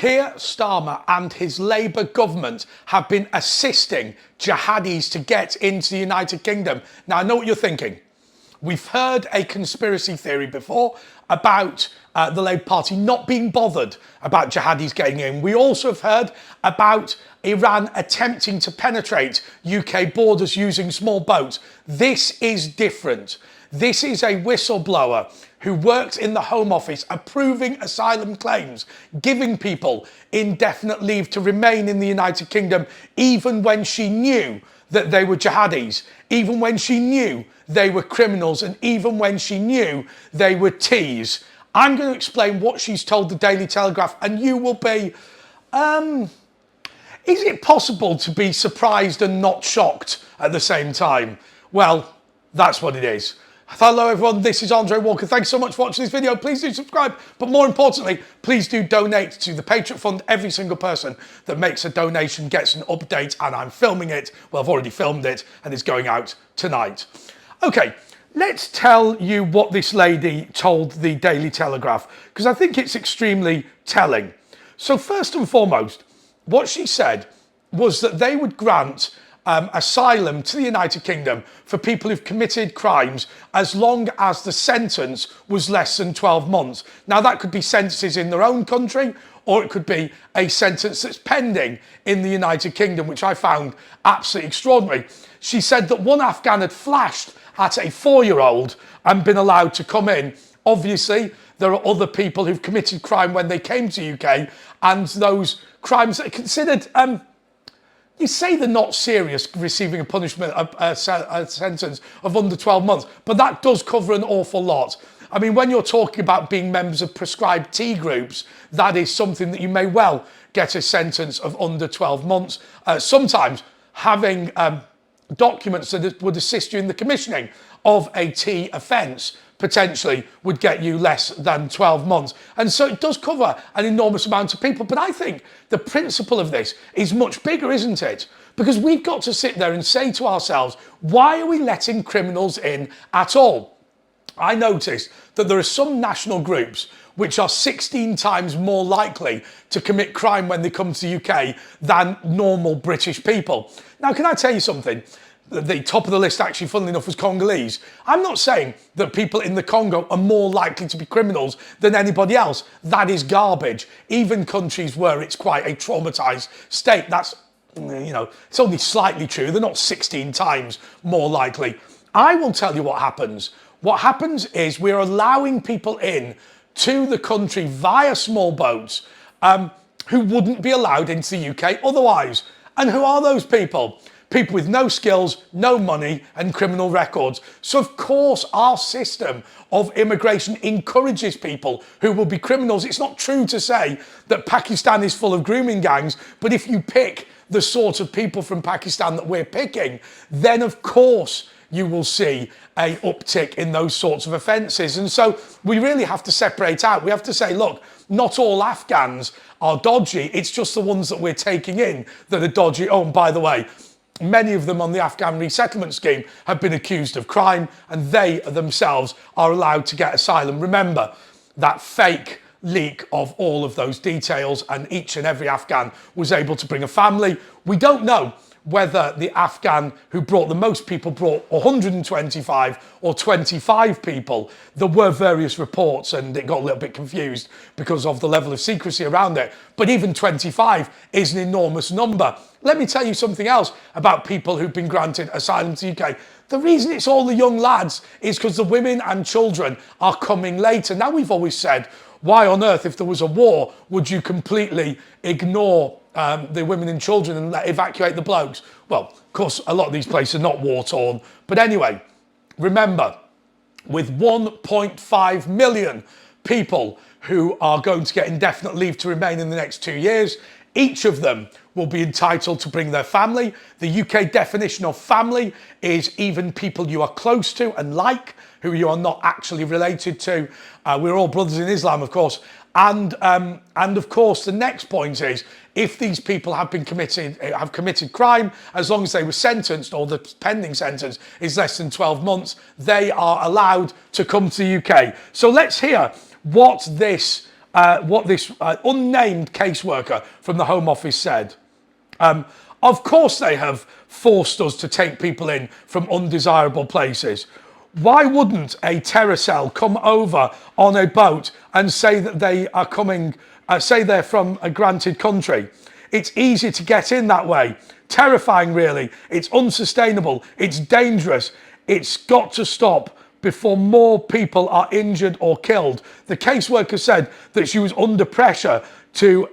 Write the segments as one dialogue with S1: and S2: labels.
S1: Kier Starmer and his Labour government have been assisting jihadis to get into the United Kingdom. Now, I know what you're thinking. We've heard a conspiracy theory before about the Labour Party not being bothered about jihadis getting in. We also have heard about Iran attempting to penetrate UK borders using small boats. This is different. This is a whistleblower who works in the Home Office approving asylum claims, giving people indefinite leave to remain in the United Kingdom, even when she knew that they were jihadis, even when she knew they were criminals, and even when she knew they were T's. I'm going to explain what she's told the Daily Telegraph, and you will be, is it possible to be surprised and not shocked at the same time? Well, that's what it is. Hello everyone, this is Andre Walker. Thanks so much for watching this video. Please do subscribe, but more importantly, please do donate to the Patriot Fund. Every single person that makes a donation gets an update, and I'm filming it. Well, I've already filmed it, and it's going out tonight. Okay, let's tell you what this lady told the Daily Telegraph, because I think it's extremely telling. So first and foremost, what she said was that they would grant asylum to the United Kingdom for people who've committed crimes as long as the sentence was less than 12 months. Now, that could be sentences in their own country, or it could be a sentence that's pending in the United Kingdom, which I found absolutely extraordinary. She said that one Afghan had flashed at a 4-year-old and been allowed to come in. Obviously, there are other people who've committed crime when they came to UK, and those crimes that are considered you say they're not serious, receiving a punishment, a sentence of under 12 months, but that does cover an awful lot. I mean, when you're talking about being members of prescribed T groups, that is something that you may well get a sentence of under 12 months. Sometimes having documents that would assist you in the commissioning of a T offence potentially would get you less than 12 months. And so it does cover an enormous amount of people. But I think the principle of this is much bigger, isn't it? Because we've got to sit there and say to ourselves, why are we letting criminals in at all? I noticed that there are some national groups which are 16 times more likely to commit crime when they come to the UK than normal British people. Now, can I tell you something? The top of the list, actually, funnily enough, was Congolese. I'm not saying that people in the Congo are more likely to be criminals than anybody else. That is garbage. Even countries where it's quite a traumatized state, that's, you know, it's only slightly true. They're not 16 times more likely. I will tell you what happens. What happens is we're allowing people in to the country via small boats who wouldn't be allowed into the UK otherwise. And who are those people? People with no skills, no money, and criminal records. So, of course, our system of immigration encourages people who will be criminals. It's not true to say that Pakistan is full of grooming gangs, but if you pick the sort of people from Pakistan that we're picking, then, of course, you will see an uptick in those sorts of offences. And so we really have to separate out. We have to say, look, not all Afghans are dodgy. It's just the ones that we're taking in that are dodgy. Oh, and by the way, many of them on the Afghan resettlement scheme have been accused of crime, and they themselves are allowed to get asylum. Remember that fake leak of all of those details, and each and every Afghan was able to bring a family. We don't know whether the Afghan who brought the most people brought 125 or 25 people. There were various reports, and it got a little bit confused because of the level of secrecy around it. But even 25 is an enormous number. Let me tell you something else about people who've been granted asylum to the UK. The reason it's all the young lads is because the women and children are coming later. Now, we've always said, why on earth, if there was a war, would you completely ignore the women and children and evacuate the blokes? Well, of course, a lot of these places are not war-torn. But anyway, remember, with 1.5 million people who are going to get indefinite leave to remain in the next 2 years, each of them will be entitled to bring their family. The UK definition of family is even people you are close to and like, who you are not actually related to. We're all brothers in Islam, of course. And of course, the next point is, if these people have committed crime, as long as they were sentenced, or the pending sentence is less than 12 months, they are allowed to come to the UK. So let's hear what this what this unnamed caseworker from the Home Office said. Of course they have forced us to take people in from undesirable places. Why wouldn't a terror cell come over on a boat and say that they are coming, say they're from a granted country? It's easy to get in that way. Terrifying, really. It's unsustainable. It's dangerous. It's got to stop before more people are injured or killed. The caseworker said that she was under pressure to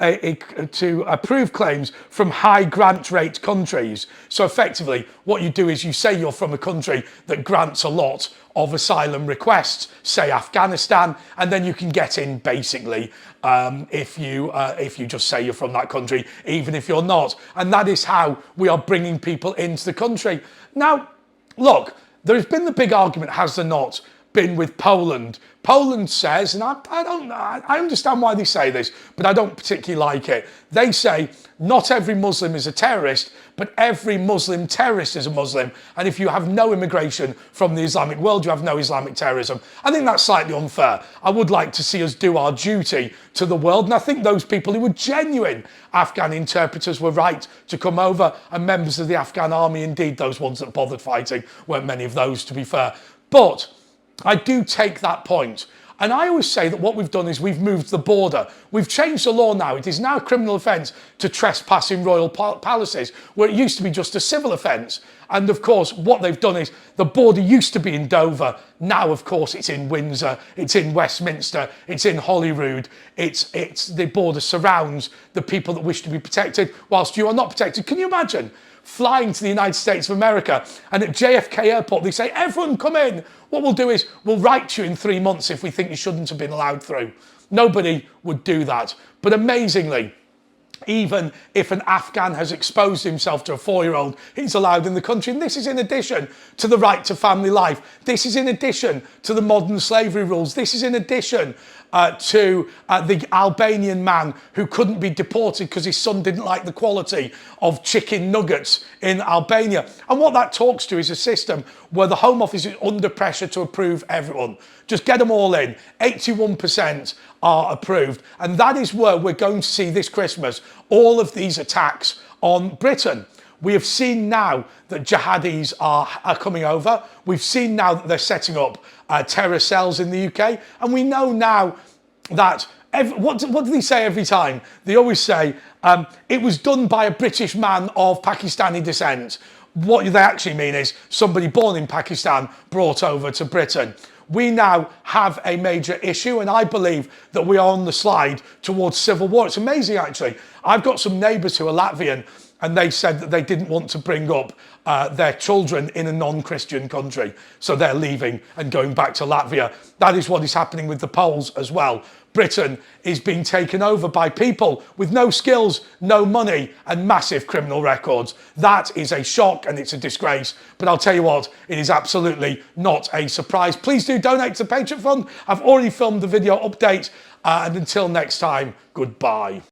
S1: approve claims from high grant rate countries. So effectively, what you do is you say you're from a country that grants a lot of asylum requests, say Afghanistan, and then you can get in basically if you just say you're from that country, even if you're not. And that is how we are bringing people into the country. Now, look, there's been the big argument, has there not, been with Poland. Poland says, and I understand why they say this, but I don't particularly like it. They say not every Muslim is a terrorist, but every Muslim terrorist is a Muslim. And if you have no immigration from the Islamic world, you have no Islamic terrorism. I think that's slightly unfair. I would like to see us do our duty to the world. And I think those people who were genuine Afghan interpreters were right to come over, and members of the Afghan army, indeed, those ones that bothered fighting, weren't many of those, to be fair. But I do take that point. And I always say that what we've done is we've moved the border. We've changed the law now. It is now a criminal offence to trespass in royal palaces, where it used to be just a civil offence. And of course, what they've done is the border used to be in Dover. Now, of course, it's in Windsor, it's in Westminster, it's in Holyrood. It's the border surrounds the people that wish to be protected, whilst you are not protected. Can you imagine flying to the United States of America and at JFK Airport they say, everyone come in. What we'll do is we'll write you in 3 months if we think you shouldn't have been allowed through. Nobody would do that. But amazingly, even if an Afghan has exposed himself to a 4-year-old, he's allowed in the country. And this is in addition to the right to family life. This is in addition to the modern slavery rules. This is in addition to the Albanian man who couldn't be deported because his son didn't like the quality of chicken nuggets in Albania. And what that talks to is a system where the Home Office is under pressure to approve everyone. Just get them all in. 81% are approved. And that is where we're going to see this Christmas all of these attacks on Britain. We have seen now that jihadis are coming over. We've seen now that they're setting up terror cells in the UK. And we know now that, what do they say every time? They always say, it was done by a British man of Pakistani descent. What they actually mean is somebody born in Pakistan brought over to Britain. We now have a major issue, and I believe that we are on the slide towards civil war. It's amazing, actually. I've got some neighbours who are Latvian, and they said that they didn't want to bring up their children in a non-Christian country. So they're leaving and going back to Latvia. That is what is happening with the Poles as well. Britain is being taken over by people with no skills, no money, and massive criminal records. That is a shock and it's a disgrace. But I'll tell you what, it is absolutely not a surprise. Please do donate to the Patriot Fund. I've already filmed the video update. And until next time, goodbye.